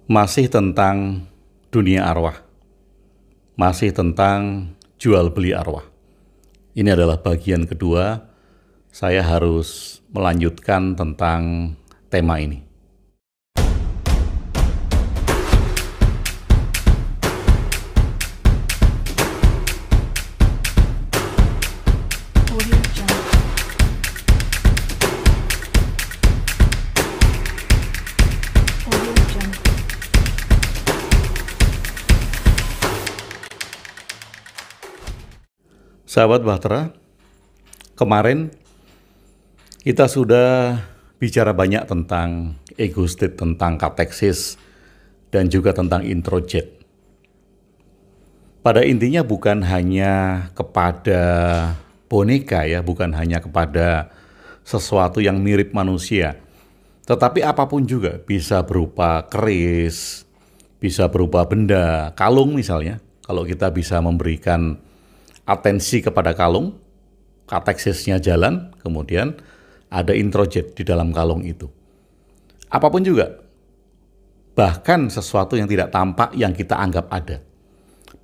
Masih tentang dunia arwah, masih tentang jual beli arwah. Ini adalah bagian kedua, saya harus melanjutkan tentang tema ini. Sahabat Bahtera, kemarin kita sudah bicara banyak tentang ego state, tentang kateksis, dan juga tentang introjet. Pada intinya bukan hanya kepada boneka ya, bukan hanya kepada sesuatu yang mirip manusia, tetapi apapun juga, bisa berupa keris, bisa berupa benda, kalung misalnya. Kalau kita bisa memberikan atensi kepada kalung, kateksisnya jalan, kemudian ada introjet di dalam kalung itu. Apapun juga, bahkan sesuatu yang tidak tampak yang kita anggap ada.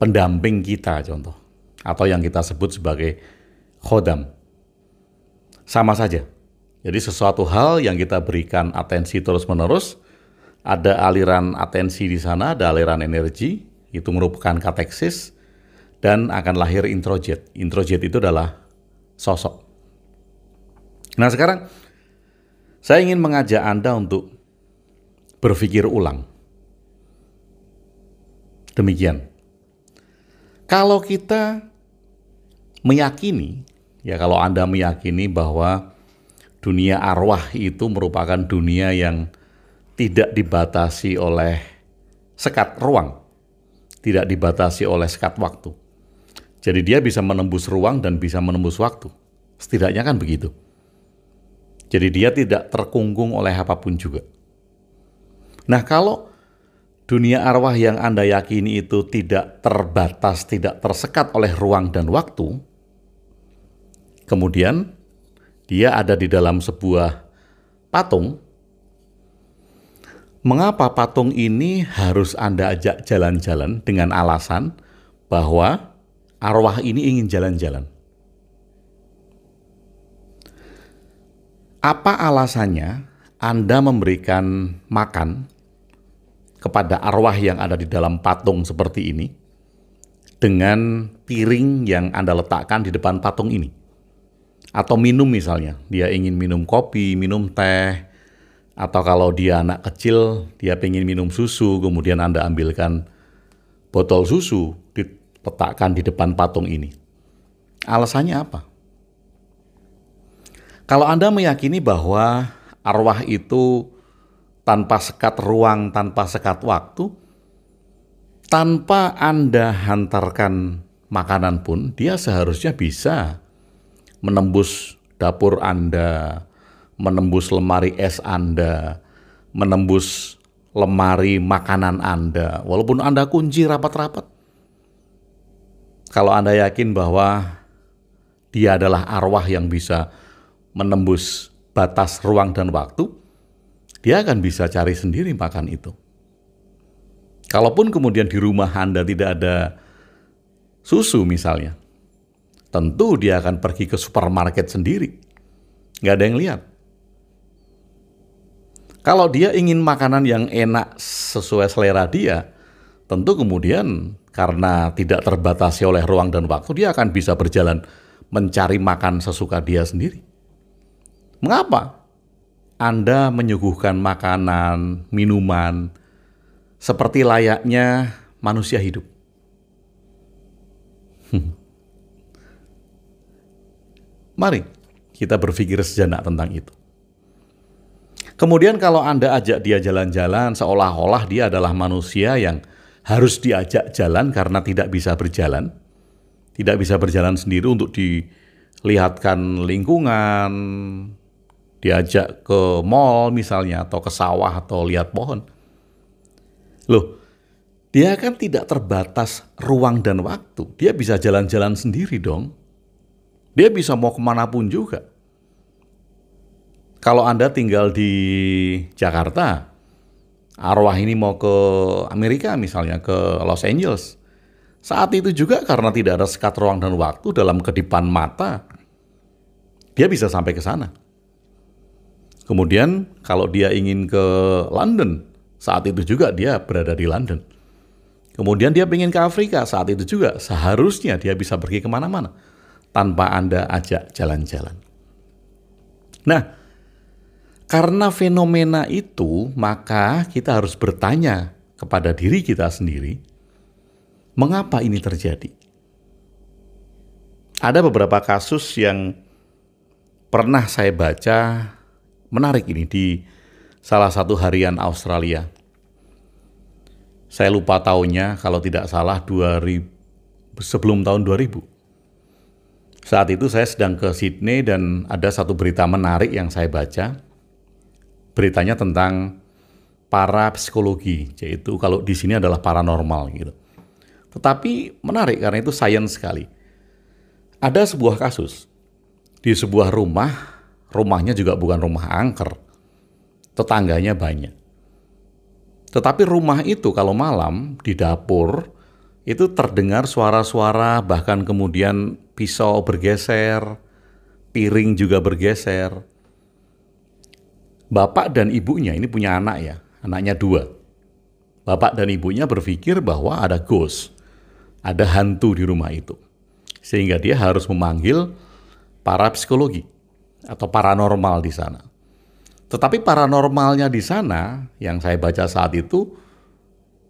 Pendamping kita contoh, atau yang kita sebut sebagai khodam. Sama saja. Jadi sesuatu hal yang kita berikan atensi terus-menerus, ada aliran atensi di sana, ada aliran energi, itu merupakan kateksis, dan akan lahir introjet. Introjet itu adalah sosok. Nah sekarang, saya ingin mengajak Anda untuk berpikir ulang. Demikian. Kalau kita meyakini, ya kalau Anda meyakini bahwa dunia arwah itu merupakan dunia yang tidak dibatasi oleh sekat ruang, tidak dibatasi oleh sekat waktu. Jadi dia bisa menembus ruang dan bisa menembus waktu. Setidaknya kan begitu. Jadi dia tidak terkungkung oleh apapun juga. Nah kalau dunia arwah yang Anda yakini itu tidak terbatas, tidak tersekat oleh ruang dan waktu, kemudian dia ada di dalam sebuah patung, mengapa patung ini harus Anda ajak jalan-jalan dengan alasan bahwa arwah ini ingin jalan-jalan? Apa alasannya Anda memberikan makan kepada arwah yang ada di dalam patung seperti ini dengan piring yang Anda letakkan di depan patung ini? Atau minum misalnya, dia ingin minum kopi, minum teh, atau kalau dia anak kecil, dia ingin minum susu, kemudian Anda ambilkan botol susu, diletakkan di depan patung ini. Alasannya apa? Kalau Anda meyakini bahwa arwah itu tanpa sekat ruang, tanpa sekat waktu, tanpa Anda hantarkan makanan pun, dia seharusnya bisa menembus dapur Anda, menembus lemari es Anda, menembus lemari makanan Anda, walaupun Anda kunci rapat-rapat. Kalau Anda yakin bahwa dia adalah arwah yang bisa menembus batas ruang dan waktu, dia akan bisa cari sendiri makan itu. Kalaupun kemudian di rumah Anda tidak ada susu misalnya, tentu dia akan pergi ke supermarket sendiri. Nggak ada yang lihat. Kalau dia ingin makanan yang enak sesuai selera dia, tentu kemudian karena tidak terbatasi oleh ruang dan waktu, dia akan bisa berjalan mencari makan sesuka dia sendiri. Mengapa Anda menyuguhkan makanan, minuman, seperti layaknya manusia hidup? Mari kita berpikir sejenak tentang itu. Kemudian kalau Anda ajak dia jalan-jalan, seolah-olah dia adalah manusia yang harus diajak jalan karena tidak bisa berjalan. Tidak bisa berjalan sendiri untuk dilihatkan lingkungan, diajak ke mall misalnya, atau ke sawah, atau lihat pohon. Loh, dia kan tidak terbatas ruang dan waktu. Dia bisa jalan-jalan sendiri dong. Dia bisa mau kemanapun juga. Kalau Anda tinggal di Jakarta, arwah ini mau ke Amerika misalnya, ke Los Angeles. Saat itu juga karena tidak ada sekat ruang dan waktu dalam kedipan mata, dia bisa sampai ke sana. Kemudian kalau dia ingin ke London, saat itu juga dia berada di London. Kemudian dia ingin ke Afrika, saat itu juga seharusnya dia bisa pergi kemana-mana tanpa Anda ajak jalan-jalan. Nah, karena fenomena itu, maka kita harus bertanya kepada diri kita sendiri, mengapa ini terjadi? Ada beberapa kasus yang pernah saya baca menarik ini di salah satu harian Australia. Saya lupa tahunnya, kalau tidak salah sebelum tahun 2000. Saat itu saya sedang ke Sydney dan ada satu berita menarik yang saya baca. Beritanya tentang para psikologi, yaitu kalau di sini adalah paranormal gitu. Tetapi menarik karena itu sains sekali. Ada sebuah kasus di sebuah rumah, rumahnya juga bukan rumah angker. Tetangganya banyak. Tetapi rumah itu kalau malam di dapur itu terdengar suara-suara, bahkan kemudian pisau bergeser, piring juga bergeser. Bapak dan ibunya ini punya anak ya, anaknya 2. Bapak dan ibunya berpikir bahwa ada ghost, ada hantu di rumah itu. Sehingga dia harus memanggil para psikologi atau paranormal di sana. Tetapi paranormalnya di sana, yang saya baca saat itu,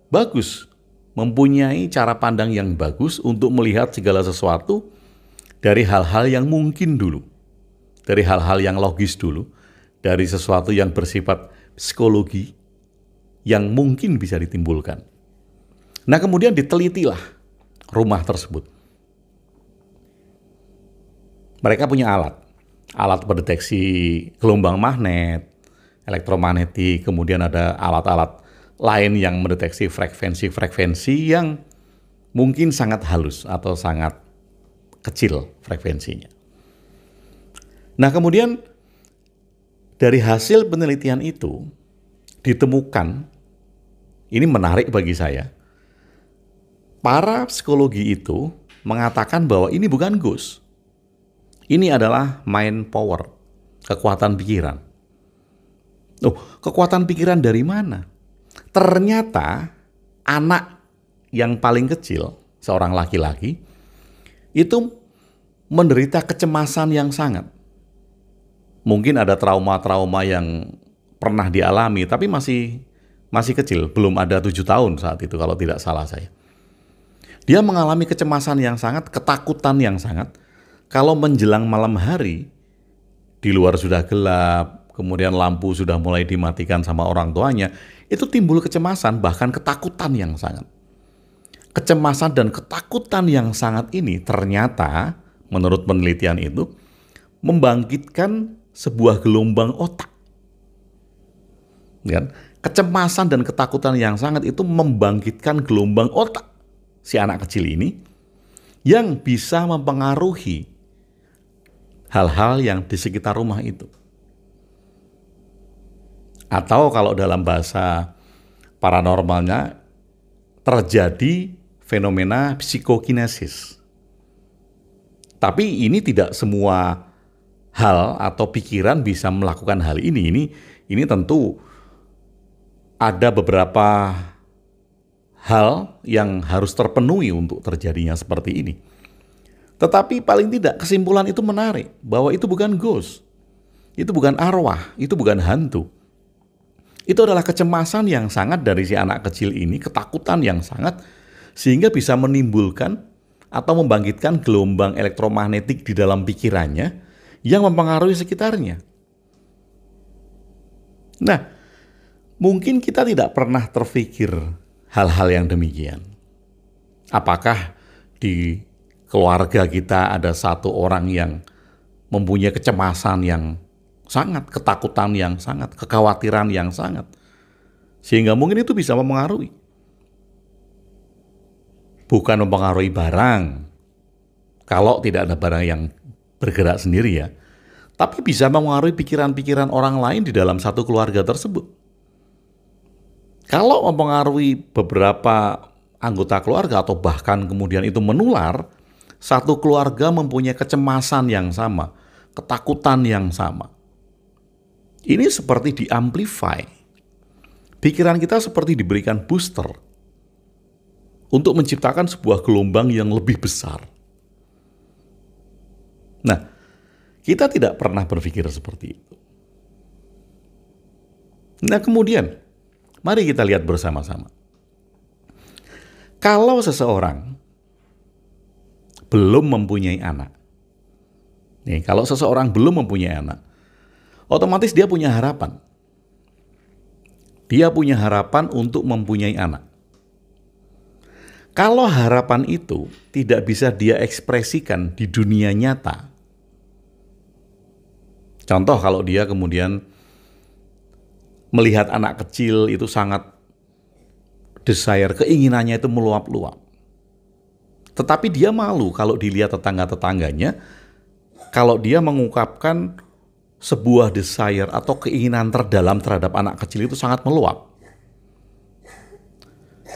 bagus. Mempunyai cara pandang yang bagus untuk melihat segala sesuatu dari hal-hal yang mungkin dulu. Dari hal-hal yang logis dulu. Dari sesuatu yang bersifat psikologi yang mungkin bisa ditimbulkan. Nah, kemudian ditelitilah rumah tersebut. Mereka punya alat pendeteksi gelombang magnet, elektromagnetik, kemudian ada alat-alat lain yang mendeteksi frekuensi-frekuensi yang mungkin sangat halus atau sangat kecil frekuensinya. Nah, kemudian dari hasil penelitian itu ditemukan, ini menarik bagi saya, para psikologi itu mengatakan bahwa ini bukan ghost. Ini adalah mind power, kekuatan pikiran. Oh, kekuatan pikiran dari mana? Ternyata anak yang paling kecil, seorang laki-laki, itu menderita kecemasan yang sangat. Mungkin ada trauma-trauma yang pernah dialami, tapi masih kecil, belum ada 7 tahun saat itu kalau tidak salah saya. Dia mengalami kecemasan yang sangat, ketakutan yang sangat. Kalau menjelang malam hari, di luar sudah gelap, kemudian lampu sudah mulai dimatikan sama orang tuanya, itu timbul kecemasan, bahkan ketakutan yang sangat. Kecemasan dan ketakutan yang sangat ini ternyata, menurut penelitian itu, membangkitkan sebuah gelombang otak. Kan? Kecemasan dan ketakutan yang sangat itu membangkitkan gelombang otak si anak kecil ini yang bisa mempengaruhi hal-hal yang di sekitar rumah itu. Atau kalau dalam bahasa paranormalnya terjadi fenomena psikokinesis. Tapi ini tidak semua hal atau pikiran bisa melakukan hal ini. Ini tentu ada beberapa hal yang harus terpenuhi untuk terjadinya seperti ini. Tetapi paling tidak kesimpulan itu menarik, bahwa itu bukan ghost, itu bukan arwah, itu bukan hantu. Itu adalah kecemasan yang sangat dari si anak kecil ini, ketakutan yang sangat, sehingga bisa menimbulkan atau membangkitkan gelombang elektromagnetik di dalam pikirannya yang mempengaruhi sekitarnya. Nah, mungkin kita tidak pernah terfikir hal-hal yang demikian. Apakah di keluarga kita ada satu orang yang mempunyai kecemasan yang sangat, ketakutan yang sangat, kekhawatiran yang sangat, sehingga mungkin itu bisa mempengaruhi. Bukan mempengaruhi barang, kalau tidak ada barang yang bergerak sendiri ya, tapi bisa mempengaruhi pikiran-pikiran orang lain di dalam satu keluarga tersebut. Kalau mempengaruhi beberapa anggota keluarga atau bahkan kemudian itu menular, satu keluarga mempunyai kecemasan yang sama, ketakutan yang sama. Ini seperti diamplify. Pikiran kita seperti diberikan booster untuk menciptakan sebuah gelombang yang lebih besar. Nah, kita tidak pernah berpikir seperti itu. Nah, kemudian mari kita lihat bersama-sama. Kalau seseorang belum mempunyai anak, kalau seseorang belum mempunyai anak, otomatis dia punya harapan. Dia punya harapan untuk mempunyai anak. Kalau harapan itu tidak bisa dia ekspresikan di dunia nyata, contoh kalau dia kemudian melihat anak kecil itu sangat desire, keinginannya itu meluap-luap. Tetapi dia malu kalau dilihat tetangga-tetangganya, kalau dia mengungkapkan sebuah desire atau keinginan terdalam terhadap anak kecil itu sangat meluap.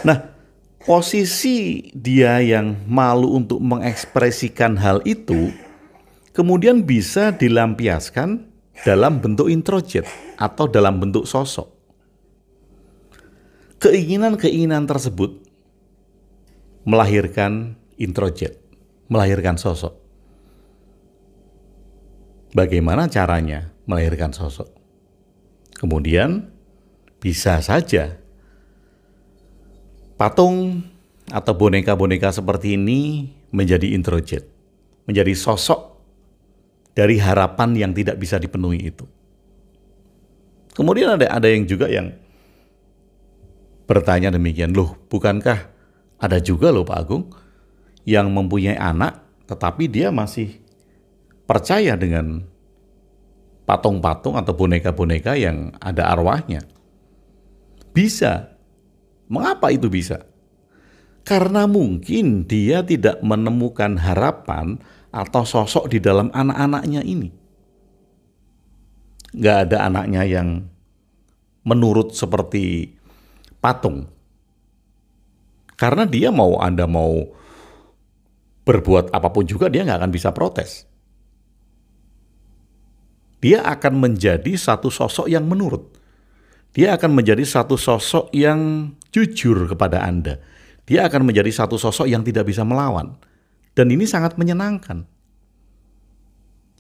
Nah, posisi dia yang malu untuk mengekspresikan hal itu kemudian bisa dilampiaskan dalam bentuk introjet atau dalam bentuk sosok. Keinginan-keinginan tersebut melahirkan introjet, melahirkan sosok. Bagaimana caranya melahirkan sosok? Kemudian bisa saja patung atau boneka-boneka seperti ini menjadi introjet, menjadi sosok dari harapan yang tidak bisa dipenuhi itu. Kemudian ada yang juga yang bertanya demikian, loh bukankah ada juga loh Pak Agung yang mempunyai anak tetapi dia masih percaya dengan patung-patung atau boneka-boneka yang ada arwahnya? Bisa. Mengapa itu bisa? Karena mungkin dia tidak menemukan harapan atau sosok di dalam anak-anaknya ini. Nggak ada anaknya yang menurut seperti patung. Karena dia Anda mau berbuat apapun juga dia nggak akan bisa protes. Dia akan menjadi satu sosok yang menurut. Dia akan menjadi satu sosok yang jujur kepada Anda. Dia akan menjadi satu sosok yang tidak bisa melawan. Dan ini sangat menyenangkan.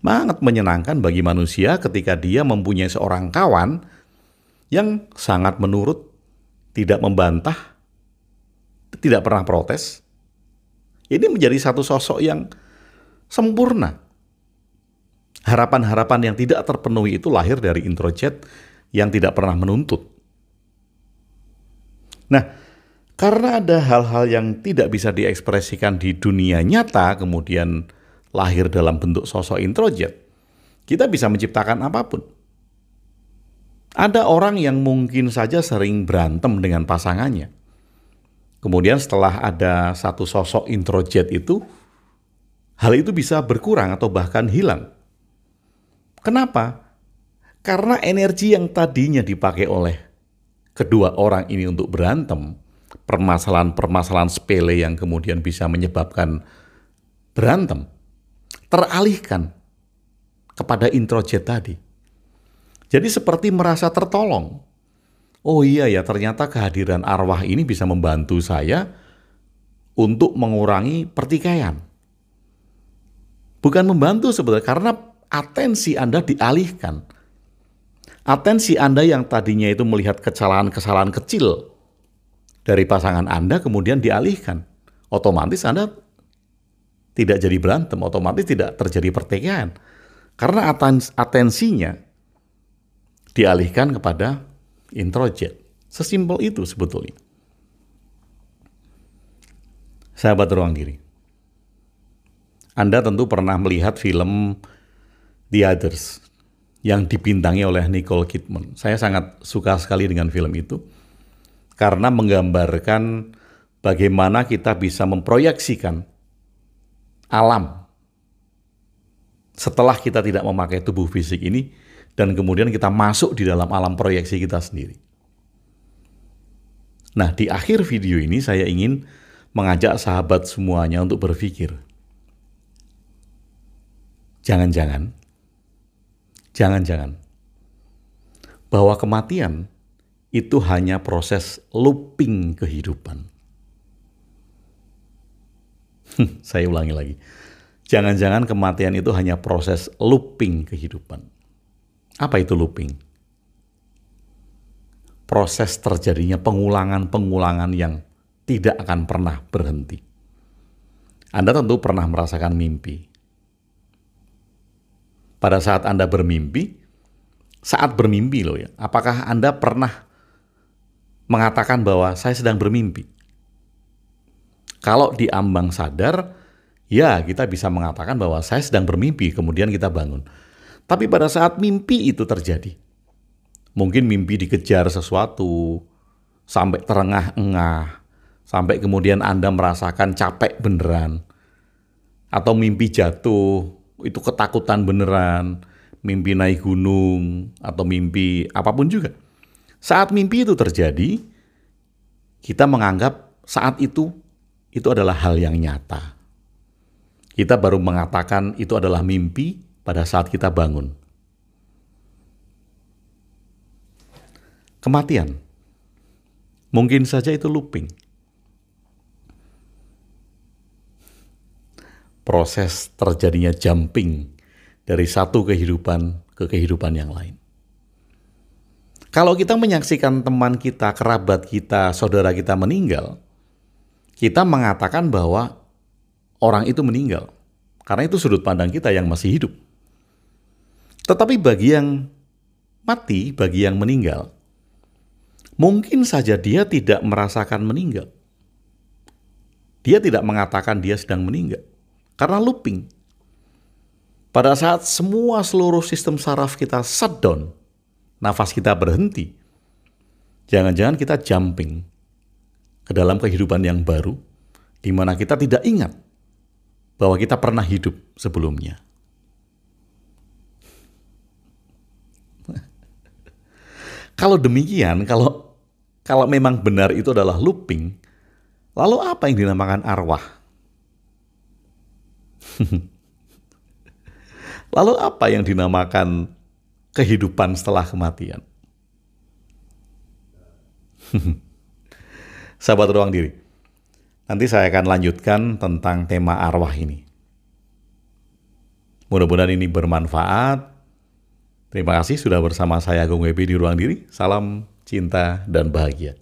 Sangat menyenangkan bagi manusia ketika dia mempunyai seorang kawan yang sangat menurut, tidak membantah, tidak pernah protes. Ini menjadi satu sosok yang sempurna. Harapan-harapan yang tidak terpenuhi itu lahir dari introjet yang tidak pernah menuntut. Nah, karena ada hal-hal yang tidak bisa diekspresikan di dunia nyata, kemudian lahir dalam bentuk sosok introjet, kita bisa menciptakan apapun. Ada orang yang mungkin saja sering berantem dengan pasangannya. Kemudian setelah ada satu sosok introjet itu, hal itu bisa berkurang atau bahkan hilang. Kenapa? Karena energi yang tadinya dipakai oleh kedua orang ini untuk berantem, permasalahan-permasalahan sepele yang kemudian bisa menyebabkan berantem, teralihkan kepada introjet tadi. Jadi seperti merasa tertolong. Oh iya ya, ternyata kehadiran arwah ini bisa membantu saya untuk mengurangi pertikaian. Bukan membantu sebenarnya, karena atensi Anda dialihkan. Atensi Anda yang tadinya itu melihat kesalahan-kesalahan kecil dari pasangan Anda kemudian dialihkan. Otomatis Anda tidak jadi berantem, otomatis tidak terjadi pertikaian. Karena atensinya dialihkan kepada introjet. Sesimpel itu sebetulnya. Sahabat ruang diri, Anda tentu pernah melihat film The Others yang dibintangi oleh Nicole Kidman. Saya sangat suka sekali dengan film itu karena menggambarkan bagaimana kita bisa memproyeksikan alam setelah kita tidak memakai tubuh fisik ini dan kemudian kita masuk di dalam alam proyeksi kita sendiri. Nah, di akhir video ini saya ingin mengajak sahabat semuanya untuk berpikir. Jangan-jangan bahwa kematian itu hanya proses looping kehidupan. Saya ulangi lagi. Jangan-jangan kematian itu hanya proses looping kehidupan. Apa itu looping? Proses terjadinya pengulangan-pengulangan yang tidak akan pernah berhenti. Anda tentu pernah merasakan mimpi. Pada saat Anda bermimpi, apakah Anda pernah mengatakan bahwa saya sedang bermimpi? Kalau di ambang sadar, ya kita bisa mengatakan bahwa saya sedang bermimpi, kemudian kita bangun. Tapi pada saat mimpi itu terjadi, mungkin mimpi dikejar sesuatu, sampai terengah-engah, sampai kemudian Anda merasakan capek beneran. Atau mimpi jatuh, itu ketakutan beneran, mimpi naik gunung, atau mimpi apapun juga. Saat mimpi itu terjadi, kita menganggap saat itu adalah hal yang nyata. Kita baru mengatakan itu adalah mimpi pada saat kita bangun. Kematian, mungkin saja itu looping. Proses terjadinya jumping dari satu kehidupan ke kehidupan yang lain. Kalau kita menyaksikan teman kita, kerabat kita, saudara kita meninggal, kita mengatakan bahwa orang itu meninggal. Karena itu sudut pandang kita yang masih hidup. Tetapi bagi yang mati, bagi yang meninggal, mungkin saja dia tidak merasakan meninggal. Dia tidak mengatakan dia sedang meninggal. Karena looping. Pada saat seluruh sistem saraf kita shutdown, nafas kita berhenti, jangan-jangan kita jumping ke dalam kehidupan yang baru, di mana kita tidak ingat bahwa kita pernah hidup sebelumnya. Kalau demikian, kalau memang benar itu adalah looping, lalu apa yang dinamakan arwah? Lalu apa yang dinamakan kehidupan setelah kematian? Sahabat Ruang Diri, nanti saya akan lanjutkan tentang tema arwah ini. Mudah-mudahan ini bermanfaat. Terima kasih sudah bersama saya Agung WP di Ruang Diri. Salam cinta dan bahagia.